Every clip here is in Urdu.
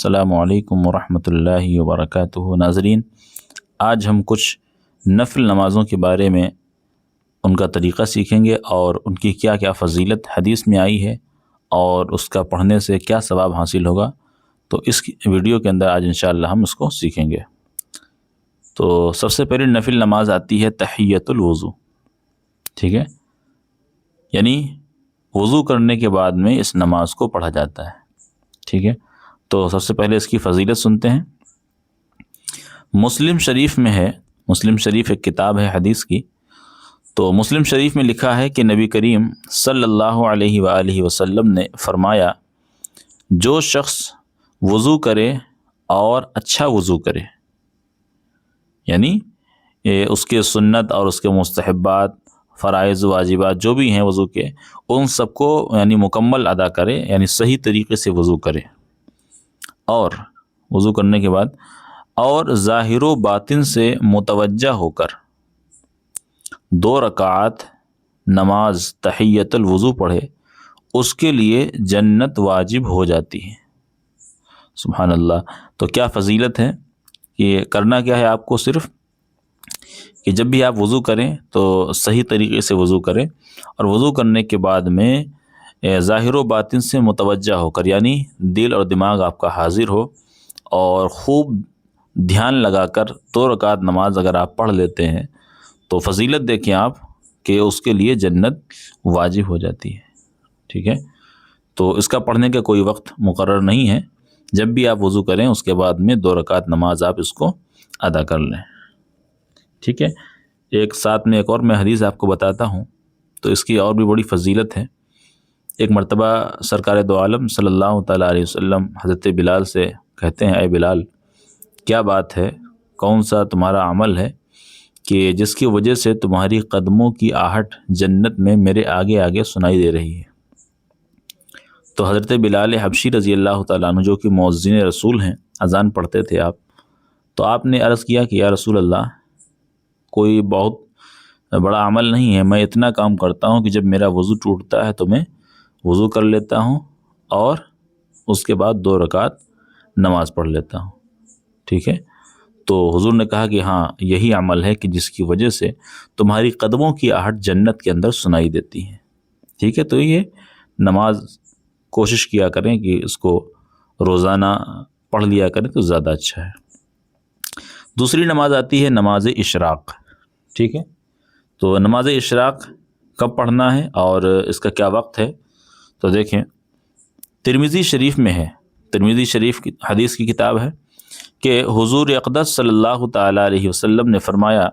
السلام علیکم ورحمۃ اللہ وبرکاتہ۔ ناظرین، آج ہم کچھ نفل نمازوں کے بارے میں ان کا طریقہ سیکھیں گے اور ان کی کیا کیا فضیلت حدیث میں آئی ہے اور اس کا پڑھنے سے کیا ثواب حاصل ہوگا، تو اس ویڈیو کے اندر آج انشاءاللہ ہم اس کو سیکھیں گے۔ تو سب سے پہلے نفل نماز آتی ہے تحیۃ الوضو، ٹھیک ہے، یعنی وضو کرنے کے بعد میں اس نماز کو پڑھا جاتا ہے، ٹھیک ہے۔ تو سب سے پہلے اس کی فضیلت سنتے ہیں۔ مسلم شریف میں ہے، مسلم شریف ایک کتاب ہے حدیث کی، تو مسلم شریف میں لکھا ہے کہ نبی کریم صلی اللہ علیہ وآلہ وسلم نے فرمایا، جو شخص وضو کرے اور اچھا وضو کرے، یعنی اس کے سنت اور اس کے مستحبات، فرائض واجبات جو بھی ہیں وضو کے، ان سب کو یعنی مکمل ادا کرے، یعنی صحیح طریقے سے وضو کرے، اور وضو کرنے کے بعد اور ظاہر و باطن سے متوجہ ہو کر 2 رکعات نماز تحیۃ الوضو پڑھے، اس کے لیے جنت واجب ہو جاتی ہے۔ سبحان اللہ۔ تو کیا فضیلت ہے کہ کرنا کیا ہے آپ کو، صرف کہ جب بھی آپ وضو کریں تو صحیح طریقے سے وضو کریں، اور وضو کرنے کے بعد میں ظاہر و باطن سے متوجہ ہو کر، یعنی دل اور دماغ آپ کا حاضر ہو، اور خوب دھیان لگا کر 2 رکعت نماز اگر آپ پڑھ لیتے ہیں تو فضیلت دیکھیں آپ کہ اس کے لیے جنت واجب ہو جاتی ہے، ٹھیک ہے۔ تو اس کا پڑھنے کا کوئی وقت مقرر نہیں ہے، جب بھی آپ وضو کریں اس کے بعد میں 2 رکعت نماز آپ اس کو ادا کر لیں، ٹھیک ہے۔ ایک ساتھ میں ایک اور میں حدیث آپ کو بتاتا ہوں، تو اس کی اور بھی بڑی فضیلت ہے۔ ایک مرتبہ سرکار دو عالم صلی اللہ تعالیٰ علیہ وسلم حضرت بلال سے کہتے ہیں، اے بلال، کیا بات ہے، کون سا تمہارا عمل ہے کہ جس کی وجہ سے تمہاری قدموں کی آہٹ جنت میں میرے آگے آگے سنائی دے رہی ہے؟ تو حضرت بلال حبشی رضی اللہ تعالیٰ عنہ، جو کہ مؤذن رسول ہیں، اذان پڑھتے تھے آپ، تو آپ نے عرض کیا کہ یا رسول اللہ، کوئی بہت بڑا عمل نہیں ہے، میں اتنا کام کرتا ہوں کہ جب میرا وضو ٹوٹتا ہے تو میں وضو کر لیتا ہوں اور اس کے بعد 2 رکعت نماز پڑھ لیتا ہوں، ٹھیک ہے۔ تو حضور نے کہا کہ ہاں، یہی عمل ہے کہ جس کی وجہ سے تمہاری قدموں کی آہٹ جنت کے اندر سنائی دیتی ہے، ٹھیک ہے۔ تو یہ نماز کوشش کیا کریں کہ اس کو روزانہ پڑھ لیا کریں تو زیادہ اچھا ہے۔ دوسری نماز آتی ہے نماز اشراق، ٹھیک ہے۔ تو نماز اشراق کب پڑھنا ہے اور اس کا کیا وقت ہے، تو دیکھیں، ترمذی شریف میں ہے، ترمذی شریف کی حدیث کی کتاب ہے کہ حضور اقدس صلی اللہ تعالیٰ علیہ وسلم نے فرمایا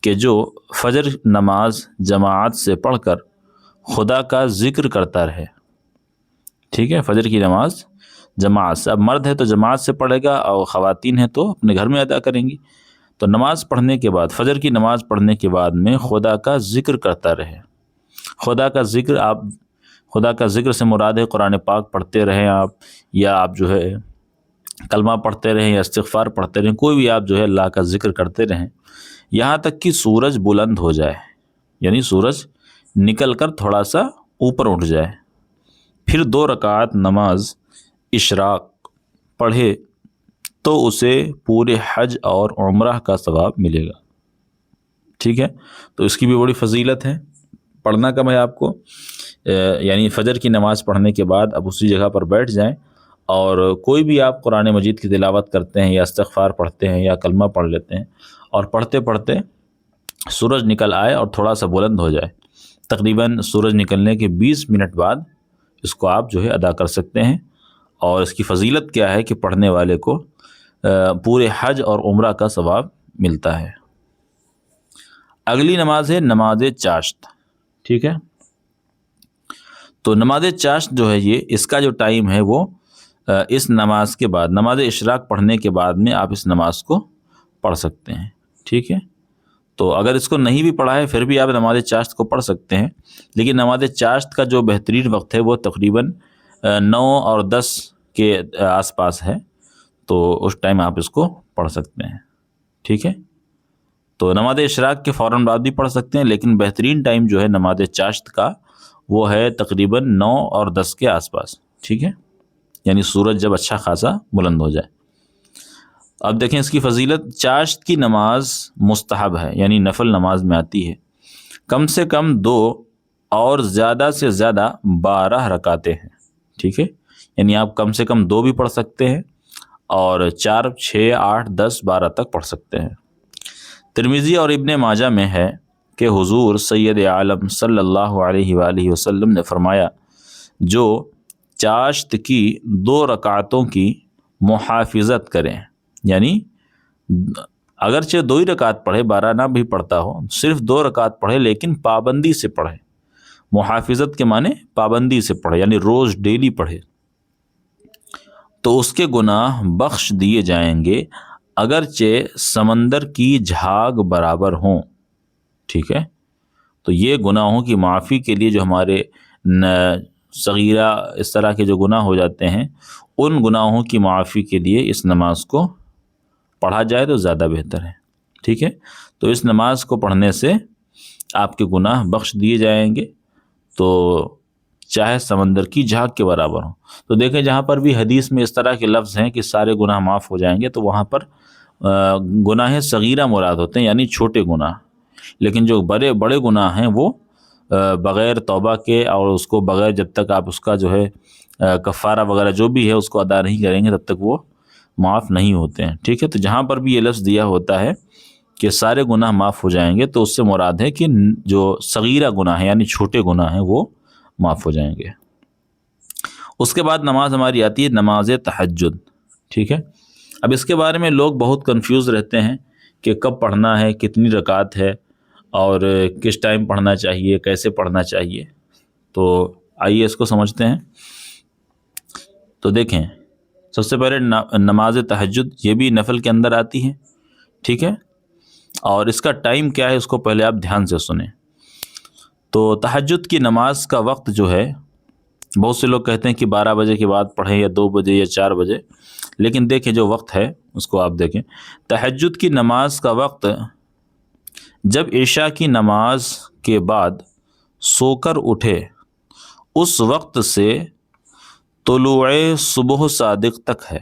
کہ جو فجر نماز جماعت سے پڑھ کر خدا کا ذکر کرتا رہے، ٹھیک ہے، فجر کی نماز جماعت سے، اب مرد ہے تو جماعت سے پڑھے گا اور خواتین ہیں تو اپنے گھر میں ادا کریں گی، تو نماز پڑھنے کے بعد، فجر کی نماز پڑھنے کے بعد میں خدا کا ذکر کرتا رہے۔ خدا کا ذکر، آپ خدا کا ذکر سے مراد ہے قرآن پاک پڑھتے رہیں آپ، یا آپ جو ہے کلمہ پڑھتے رہیں یا استغفار پڑھتے رہیں، کوئی بھی آپ جو ہے اللہ کا ذکر کرتے رہیں یہاں تک کہ سورج بلند ہو جائے، یعنی سورج نکل کر تھوڑا سا اوپر اٹھ جائے، پھر 2 رکعت نماز اشراق پڑھے تو اسے پورے حج اور عمرہ کا ثواب ملے گا، ٹھیک ہے۔ تو اس کی بھی بڑی فضیلت ہے۔ پڑھنا کب ہے آپ کو، یعنی فجر کی نماز پڑھنے کے بعد اب اسی جگہ پر بیٹھ جائیں، اور کوئی بھی آپ قرآن مجید کی تلاوت کرتے ہیں یا استغفار پڑھتے ہیں یا کلمہ پڑھ لیتے ہیں، اور پڑھتے پڑھتے سورج نکل آئے اور تھوڑا سا بلند ہو جائے، تقریباً سورج نکلنے کے 20 منٹ بعد اس کو آپ جو ہے ادا کر سکتے ہیں۔ اور اس کی فضیلت کیا ہے کہ پڑھنے والے کو پورے حج اور عمرہ کا ثواب ملتا ہے۔ اگلی نماز ہے نماز چاشت، ٹھیک ہے۔ تو نماز چاشت جو ہے، یہ اس کا جو ٹائم ہے وہ اس نماز کے بعد، نماز اشراق پڑھنے کے بعد میں آپ اس نماز کو پڑھ سکتے ہیں، ٹھیک ہے۔ تو اگر اس کو نہیں بھی پڑھا ہے پھر بھی آپ نماز چاشت کو پڑھ سکتے ہیں، لیکن نماز چاشت کا جو بہترین وقت ہے وہ تقریباً 9 اور 10 کے آس پاس ہے، تو اس ٹائم آپ اس کو پڑھ سکتے ہیں، ٹھیک ہے۔ تو نماز اشراق کے فوراً بعد بھی پڑھ سکتے ہیں، لیکن بہترین ٹائم جو ہے نماز چاشت کا وہ ہے تقریباً 9 اور 10 کے آس پاس، ٹھیک ہے۔ یعنی سورج جب اچھا خاصا بلند ہو جائے۔ اب دیکھیں اس کی فضیلت، چاشت کی نماز مستحب ہے، یعنی نفل نماز میں آتی ہے، کم سے کم 2 اور زیادہ سے زیادہ 12 رکعتیں ہیں، ٹھیک ہے، یعنی آپ کم سے کم 2 بھی پڑھ سکتے ہیں اور 4، 6، 8، 10، 12 تک پڑھ سکتے ہیں۔ ترمذی اور ابن ماجہ میں ہے کہ حضور سید عالم صلی اللہ علیہ وآلہ وسلم نے فرمایا، جو چاشت کی 2 رکعتوں کی محافظت کریں، یعنی اگرچہ 2 ہی رکعت پڑھے، 12 نہ بھی پڑھتا ہو، صرف 2 رکعت پڑھے لیکن پابندی سے پڑھے، محافظت کے معنی پابندی سے پڑھے، یعنی روز ڈیلی پڑھے، تو اس کے گناہ بخش دیے جائیں گے اگرچہ سمندر کی جھاگ برابر ہوں، ٹھیک ہے۔ تو یہ گناہوں کی معافی کے لیے جو ہمارے صغیرہ اس طرح کے جو گناہ ہو جاتے ہیں، ان گناہوں کی معافی کے لیے اس نماز کو پڑھا جائے تو زیادہ بہتر ہے، ٹھیک ہے۔ تو اس نماز کو پڑھنے سے آپ کے گناہ بخش دیے جائیں گے، تو چاہے سمندر کی جھاگ کے برابر ہوں۔ تو دیکھیں جہاں پر بھی حدیث میں اس طرح کے لفظ ہیں کہ سارے گناہ معاف ہو جائیں گے، تو وہاں پر گناہ صغیرہ مراد ہوتے ہیں، یعنی چھوٹے گناہ، لیکن جو بڑے گناہ ہیں وہ بغیر توبہ کے، اور اس کو بغیر جب تک آپ اس کا جو ہے کفارہ وغیرہ جو بھی ہے اس کو ادا نہیں کریں گے تب تک وہ معاف نہیں ہوتے ہیں، ٹھیک ہے۔ تو جہاں پر بھی یہ لفظ دیا ہوتا ہے کہ سارے گناہ معاف ہو جائیں گے، تو اس سے مراد ہے کہ جو صغیرہ گناہ ہیں یعنی چھوٹے گناہ ہیں وہ معاف ہو جائیں گے۔ اس کے بعد نماز ہماری آتی ہے نماز تہجد، ٹھیک ہے۔ اب اس کے بارے میں لوگ بہت کنفیوز رہتے ہیں کہ کب پڑھنا ہے، کتنی رکعت ہے، اور کس ٹائم پڑھنا چاہیے، کیسے پڑھنا چاہیے۔ تو آئیے اس کو سمجھتے ہیں۔ تو دیکھیں، سب سے پہلے نماز تہجد یہ بھی نفل کے اندر آتی ہے، ٹھیک ہے، اور اس کا ٹائم کیا ہے اس کو پہلے آپ دھیان سے سنیں۔ تو تہجد کی نماز کا وقت جو ہے، بہت سے لوگ کہتے ہیں کہ 12 بجے کے بعد پڑھیں، یا 2 بجے یا 4 بجے، لیکن دیکھیں جو وقت ہے اس کو آپ دیکھیں۔ تہجد کی نماز کا وقت جب عشاء کی نماز کے بعد سو کر اٹھے اس وقت سے طلوع صبح صادق تک ہے۔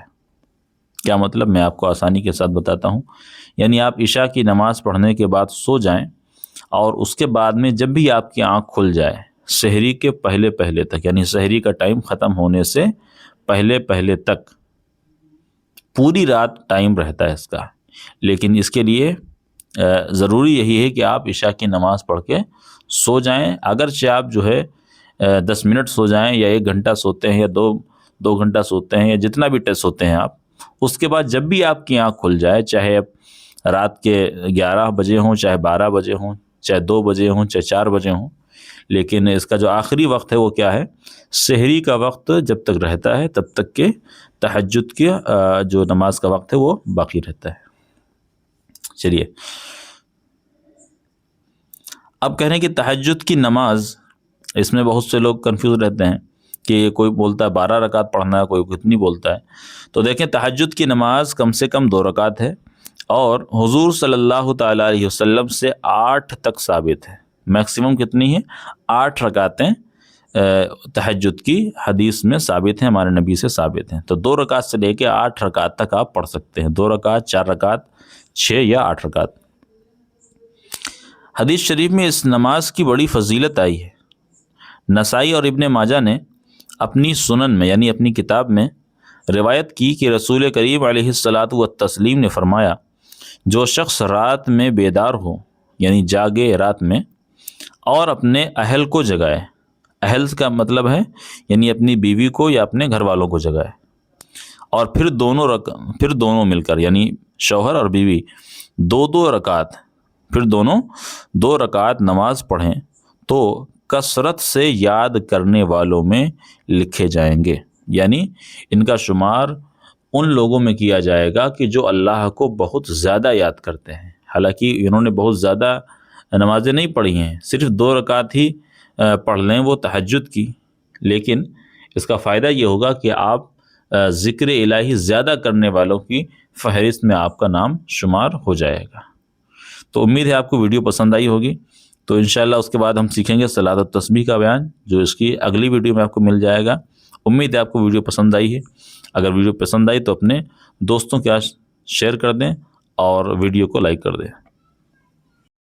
کیا مطلب، میں آپ کو آسانی کے ساتھ بتاتا ہوں۔ یعنی آپ عشاء کی نماز پڑھنے کے بعد سو جائیں، اور اس کے بعد میں جب بھی آپ کی آنکھ کھل جائے سحری کے پہلے تک، یعنی سحری کا ٹائم ختم ہونے سے پہلے تک، پوری رات ٹائم رہتا ہے اس کا، لیکن اس کے لیے ضروری یہی ہے کہ آپ عشاء کی نماز پڑھ کے سو جائیں۔ اگرچہ آپ جو ہے 10 منٹ سو جائیں، یا 1 گھنٹہ سوتے ہیں، یا دو گھنٹہ سوتے ہیں، یا جتنا بھی سوتے ہیں آپ، اس کے بعد جب بھی آپ کی آنکھ کھل جائے، چاہے رات کے 11 بجے ہوں، چاہے 12 بجے ہوں، چاہے 2 بجے ہوں، چاہے 4 بجے ہوں، لیکن اس کا جو آخری وقت ہے وہ کیا ہے، سحری کا وقت جب تک رہتا ہے تب تک کہ تہجد کے جو نماز کا وقت ہے وہ باقی رہتا ہے۔ چلیے، اب کہہ رہے ہیں کہ تہجد کی نماز، اس میں بہت سے لوگ کنفیوز رہتے ہیں کہ کوئی بولتا ہے 12 رکعت پڑھنا ہے، کوئی کتنی بولتا ہے۔ تو دیکھیں، تہجد کی نماز کم سے کم 2 رکعت ہے، اور حضور صلی اللہ تعالیٰ علیہ وسلم سے 8 تک ثابت ہے۔ میکسیمم کتنی ہے؟ 8 رکعتیں تہجد کی حدیث میں ثابت ہیں، ہمارے نبی سے ثابت ہیں۔ تو 2 رکعت سے لے کے 8 رکعت تک آپ پڑھ سکتے ہیں، 2 رکعت، 4 رکعت، 6 یا 8 رکعت۔ حدیث شریف میں اس نماز کی بڑی فضیلت آئی ہے۔ نسائی اور ابن ماجہ نے اپنی سنن میں، یعنی اپنی کتاب میں روایت کی کہ رسول کریم علیہ الصلاۃ والتسلیم نے فرمایا، جو شخص رات میں بیدار ہو، یعنی جاگے رات میں، اور اپنے اہل کو جگائے، اہل کا مطلب ہے یعنی اپنی بیوی کو یا اپنے گھر والوں کو جگائے، اور پھر دونوں مل کر، یعنی شوہر اور بیوی، 2 رکعت، پھر دونوں 2 رکعت نماز پڑھیں، تو کثرت سے یاد کرنے والوں میں لکھے جائیں گے، یعنی ان کا شمار ان لوگوں میں کیا جائے گا کہ جو اللہ کو بہت زیادہ یاد کرتے ہیں۔ حالانکہ انہوں نے بہت زیادہ نمازیں نہیں پڑھی ہیں، صرف 2 رکعت ہی پڑھ لیں وہ تہجد کی، لیکن اس کا فائدہ یہ ہوگا کہ آپ ذکر الہی زیادہ کرنے والوں کی فہرست میں آپ کا نام شمار ہو جائے گا۔ تو امید ہے آپ کو ویڈیو پسند آئی ہوگی۔ تو انشاءاللہ اس کے بعد ہم سیکھیں گے صلاۃ التسبیح کا بیان، جو اس کی اگلی ویڈیو میں آپ کو مل جائے گا، امید ہے آپ کو ویڈیو پسند آئی ہے. اگر ویڈیو پسند آئی تو اپنے دوستوں کے ساتھ شیئر کر دیں اور ویڈیو کو لائک کر دیں.